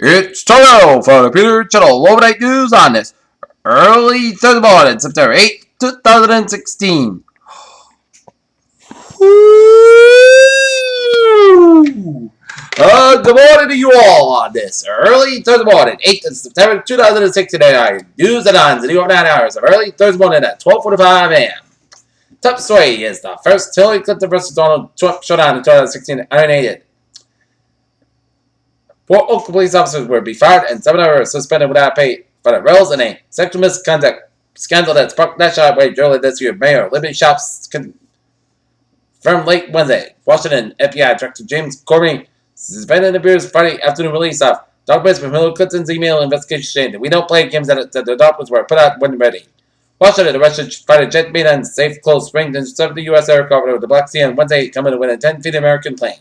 It's Toto for the Peter Channel Overnight News on this early Thursday morning, September 8th, 2016. Good morning to you all on this early Thursday morning, 8th of September 2016. News and on the New York 9 hours of early Thursday morning at 12:45 a.m. Top story is the first Hillary Clinton versus Donald Trump showdown in 2016 unaided. 4 Oakland police officers were fired and 7 others suspended without pay for the roles in a sexual misconduct scandal that sparked national outrage earlier this year. Mayor Libby Shops confirmed late Wednesday. Washington FBI Director James Comey suspended the Bureau's Friday afternoon release of documents from Hillary Clinton's email investigation saying that we don't play games that the documents were put out when ready. Washington, the Russian fighter jet made on safe close springs and served the U.S. aircraft over the Black Sea on Wednesday, coming to win a 10-feet American plane.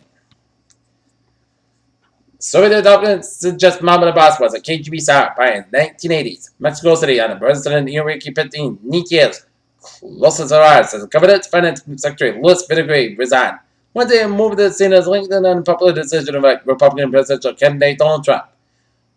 Soviet documents suggest Mohammed Abbas was a KGB star by the 1980s. Mexico City on the President Enrique Peña Nieto's closest allies as the cabinet finance secretary Luis Videgaray resigned. Wednesday, a move that is seen as linked to an unpopular decision of Republican presidential candidate Donald Trump.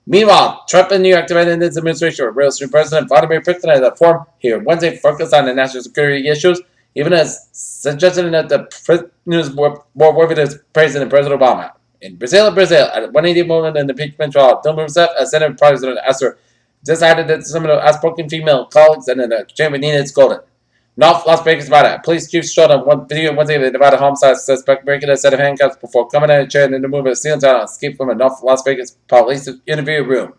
Meanwhile, Trump and New York demanded his administration of real estate President Vladimir Putin as a forum here Wednesday focused on the national security issues, even as suggested that the prisoners were more worthy to President Obama. In Brazil, at 180 moment in the impeachment trial, Dilma Rousseff, a Senate President Esther, decided that some of the outspoken female colleagues and the chamber needed scolded. North Las Vegas, Nevada. Police chief showed on one video Wednesday the Nevada homicide suspect breaking a set of handcuffs before coming out of a chair and removing a ceiling tile and escaped from a North Las Vegas police interview room.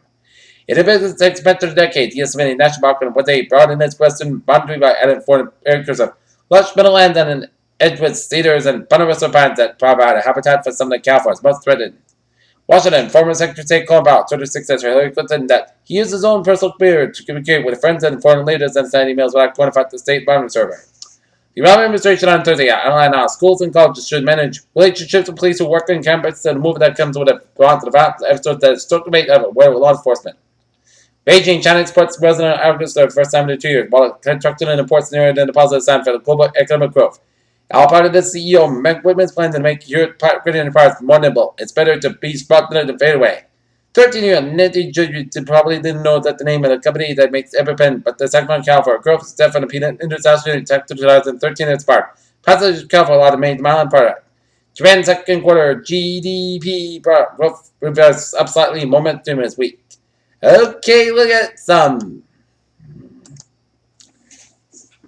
It had been expected a decade. The estimated national market on what they brought in its western boundary by adding 400 acres of lush meadowlands and Edgewood cedars and Ponderosa pines that provide a habitat for some of the California's most threatened. Washington, former Secretary of State Colin Powell told his successor Hillary Clinton that he used his own personal computer to communicate with friends and foreign leaders and send emails without quantifying the State Department survey. The Obama administration on Thursday outlined how schools and colleges should manage relationships with police who work on campus and a move that comes with a response to the violent episode that is took debate of aware with law enforcement. Beijing, China exports resident August for the first time in 2 years, while it constructed an important scenario and a positive sign for the global economic growth. All part of the CEO Meg Whitman's plan to make your credit enterprise more nimble. It's better to be smart than fade away. 13-year-old Nancy Judge probably didn't know that the name of the company that makes EpiPen, but the second count for growth is definitely peanut industry tech 2013 inspired. Passengers count for a lot of main mile product. Japan's second quarter GDP growth reverse up slightly. Momentum is weak. Okay, look at some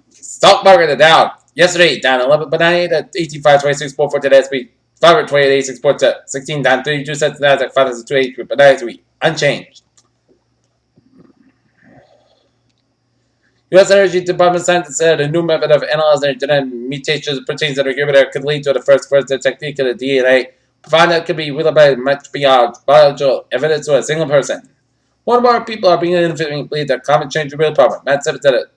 stock market is down. Yesterday, down 11.98 at 18,526.4 for today's week. 528.86 at 16, down 32 cents. Nasdaq 5,283, but that is week. Unchanged. U.S. Energy Department scientists said a new method of analyzing genetic mutations of proteins that are given there could lead to the first technique of the DNA. Found that could be wielded by much beyond biological evidence to a single person. More and more people are beginning to believe that climate change is a real problem. Matt Simmons said it.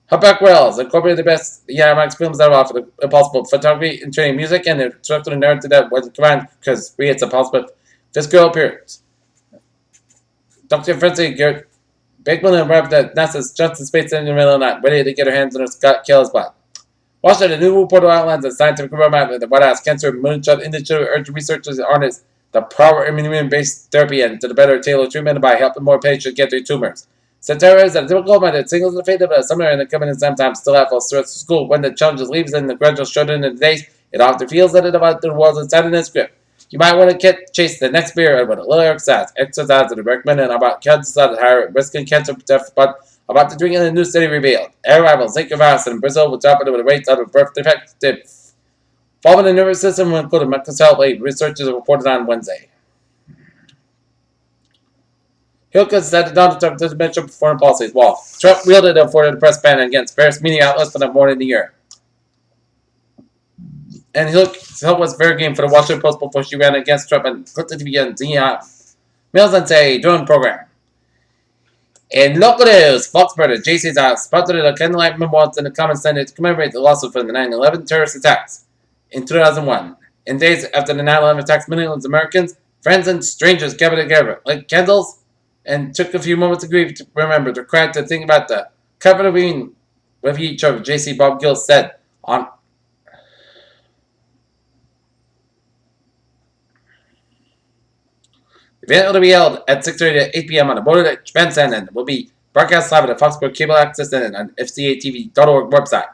Humpback whales incorporated the best Max films that offer the impossible photography and training music and the structured narrative that was combined because it's impossible. This girl appears. Dr. Francie Garrett Bakeman arrived at NASA's Johnson Space Center in the middle of the night, ready to get her hands on her Scott Kelly's blood. Washington, a new report outlines a scientific roadmap of the White House Cancer Moonshot Initiative urged researchers to harness the power of immune-based therapy and to better tailor treatment by helping more patients get their tumors. Satira is a typical method singles the fate of a summer and the coming sometimes still have full stress to school. When the challenges leaves and the gradual shorten in the days, it often feels that it divides the world inside in its grip. You might want to chase the next beer with a little exercise. Exercise is recommended about cancer at higher risk in cancer death, but about the drinking a new study revealed. Air rivals Zika virus in Brazil will drop into the rates out of birth defective. Following the nervous system will include mental health researchers reported on Wednesday. Hilke said that Donald Trump doesn't mention foreign policies. Well, Trump wielded it for the press ban against various media outlets for the more than a year. And Hilke was fair game for the Washington Post before she ran against Trump and Clinton TV and the Mills and Say drone program. In local news, Fox Murder, JC's house sponsored a candlelight memorial in the Common Senate to commemorate the lawsuit from the 9/11 terrorist attacks in 2001. In days after the 9/11 attacks, millions of Americans, friends, and strangers gathered together, lit candles, and took a few moments to grieve, to remember, to cry, to think about the comforting with each other. J.C. Bob Gill said on The event will be held at 6:30 to 8 p.m. on the border at Japan Center and will be broadcast live at the Foxborough Cable Access and on FCATV.org website.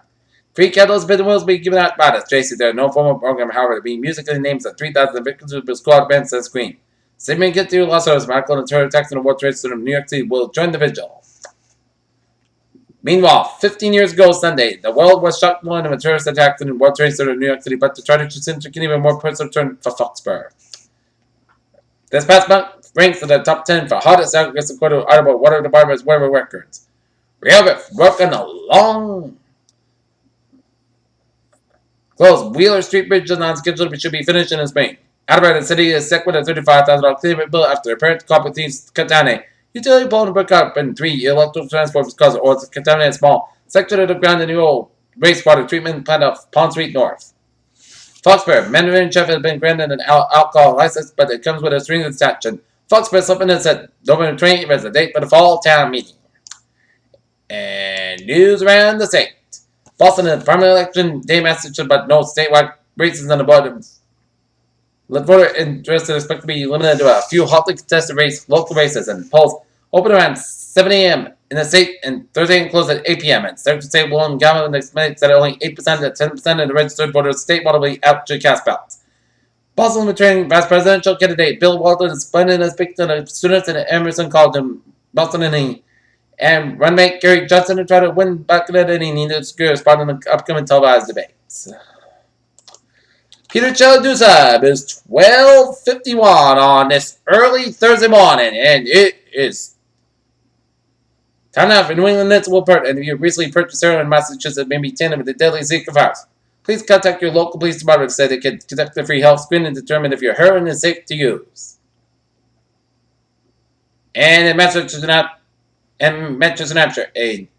Free candles bid will be given out by the Tracy. There are no formal program, however, to be musically names of 3,000 victims of the squad bands on screen. Statement get through Los Angeles, Michael and terror attacks in the World Trade Center of New York City will join the vigil. Meanwhile, 15 years ago Sunday, the world was shocked in a terrorist attack in the World Trade Center of New York City, but the Charter Center can even more personal turn for Foxborough. This past month ranks in the top 10 for hottest aggregates according to Audible Water Department's weather records. We have broken a long closed Wheeler Street Bridge is on schedule but should be finished in the spring. Alabama City is sick with a $35,000 cleanup bill after apparent competence cut down a utility pole and broke up in 3 electrical transformers caused or contaminated small section of the ground in the old wastewater treatment plant of Pond Street North. Foxborough, Mandarin Chef has been granted an alcohol license, but it comes with a string attached. Foxborough Supplement said November 28th is the date for the fall town meeting. And news around the state. Boston is primary election day Massachusetts, but no statewide races on the bottom. The voter interest is expected to be limited to a few hotly contested local races, and polls open around 7 a.m. in the state and Thursday and close at 8 p.m. And Secretary of State William Gavin estimates that only 8% to 10% of the registered voters statewide will be out to cast ballots. Boston returning vice presidential candidate Bill Walton is planning to speak to the students at Emerson College in Boston and runmate Gary Johnson to try to win back that he needed to secure a spot in the upcoming televised debates. Peter Chaladusa is 12:51 on this early Thursday morning, and it is time now for New England Nets will part. And if you recently purchased cereal in Massachusetts, maybe tandem with the deadly Zika virus, please contact your local police department so they can conduct a free health screening and determine if your heroin is safe to use. And in Manchester, New Hampshire, a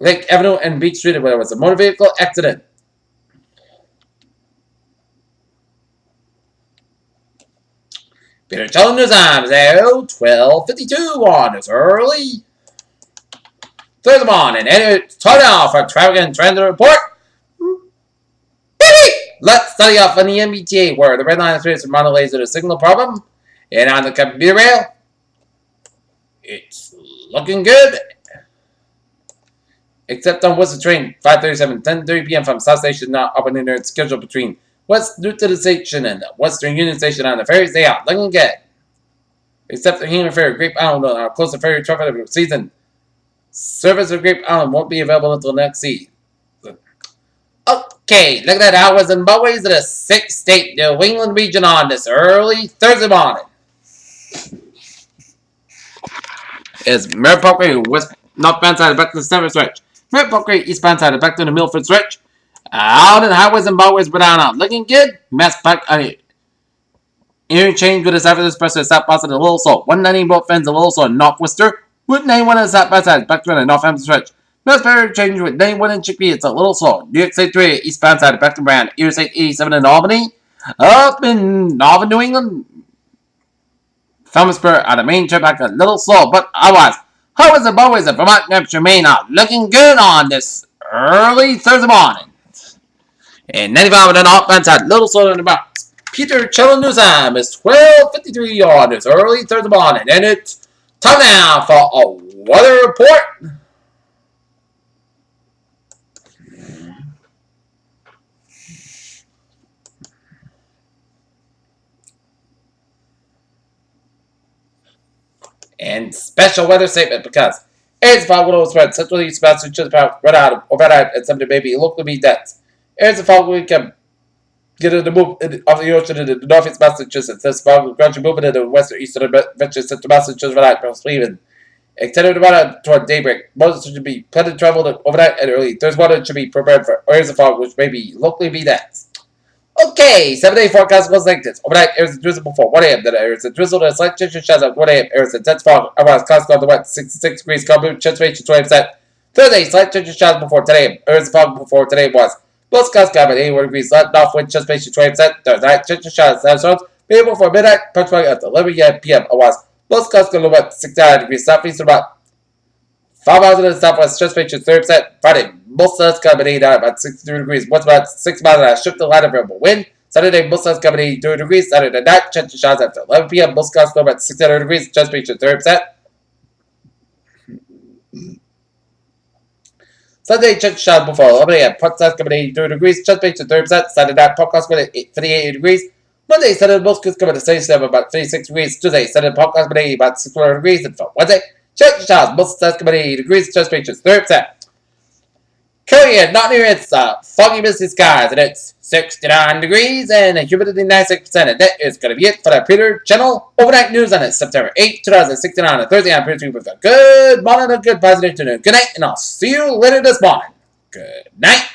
Lake Avenue and Beach Street where there was a motor vehicle accident. Peter telling news time is 12:52 on this early Thursday morning, and it's time now for traffic and transit report. Let's study off on the MBTA where the red line is from Monterey is a signal problem, and on the commuter rail, it's looking good. Except on Western Train 537, 10:30 p.m. from South Station not opening their schedule between West Newton Station and the Western Union Station on the ferries. They are looking good. Except the Human Ferry, Grape Island, our closer ferry traffic of the season. Service of Grape Island won't be available until next season. Okay, look at that hours and buckways of the 6th state New England region on this early Thursday morning. Is Merritt Parkway, west northbound side back to the Center stretch. Merritt Parkway, eastbound side back to the Milford stretch. Out in the highways and byways, but down. Looking good. Mass back interchange with the South Express and South Boston and Little Seoul. 190 both ends of Little Seoul and North Worcester. Route 91 and South side back to the Northampton stretch. Mass barrier change with 91 in Chicopee. It's a Little Seoul. New York State 3 eastbound side back to Brand. Interstate 87 in Albany. Up in Northern New England. Thomasburg on the main trip back to Little Seoul, but otherwise, highways and byways of Vermont, New Hampshire, Maine are looking good on this early Thursday morning. And 95 on the northbound side, Little Seoul in the box. Peter Cello News Time is 12:53 on this early Thursday morning, and it's time now for a weather report. And special weather statement because areas of fog will spread central east Massachusetts, red out, overnight, and some may be locally dense. Areas of fog will can get in the move of the ocean in the northeast Massachusetts. This fog will gradually move into the western eastern adventures into Massachusetts overnight, possibly even extended about toward daybreak. Most should be planned to travel overnight and early. Thursday morning should be prepared for areas of fog which may be locally be dense. Okay, 7-day forecast was like this. Overnight, areas of drizzle before 1 a.m. Then areas of drizzle and slight chance of showers at 1 a.m. Areas of dense fog. Otherwise, clouds on the west, 66 degrees. Cloud chance ratio 20%. Thursday, slight chance of showers before 10 a.m. Areas of fog before today was. Most clouds at 81 degrees. Light north wind chance ratio 20%. Thursday, chance of showers. Thunderstorms. Maybe before midnight. Punch at 11 p.m. Otherwise, most clouds going to about 69 degrees. Southeast about 5 miles in the southwest, chance ratio 30%. Friday, most clouds coming at 89 about 63 degrees. Once about 6 miles an hour. Shift the light of variable wind. Saturday, most clouds coming 82 degrees. Saturday night, chance of showers after 11 p.m. Most clouds low about 600 degrees. Chance reach 30%. Sunday, chance of showers before 11 a.m. Part clouds coming 82 degrees. Chance reach 30%. Saturday night, part clouds coming 38 degrees. Monday, Saturday, most clouds coming to 37 about 36 degrees. Tuesday, Saturday, part clouds coming about 64 degrees. And for Wednesday, chance of showers, most clouds coming 80 degrees. Chance reach 30%. Korea, not near its foggy misty skies, and it's 69 degrees and a humidity 96%. And that is going to be it for the Peter Channel Overnight News on September 8, 2016 on a Thursday. I'm Peter with a good morning, a good positive afternoon. Good night, and I'll see you later this morning. Good night.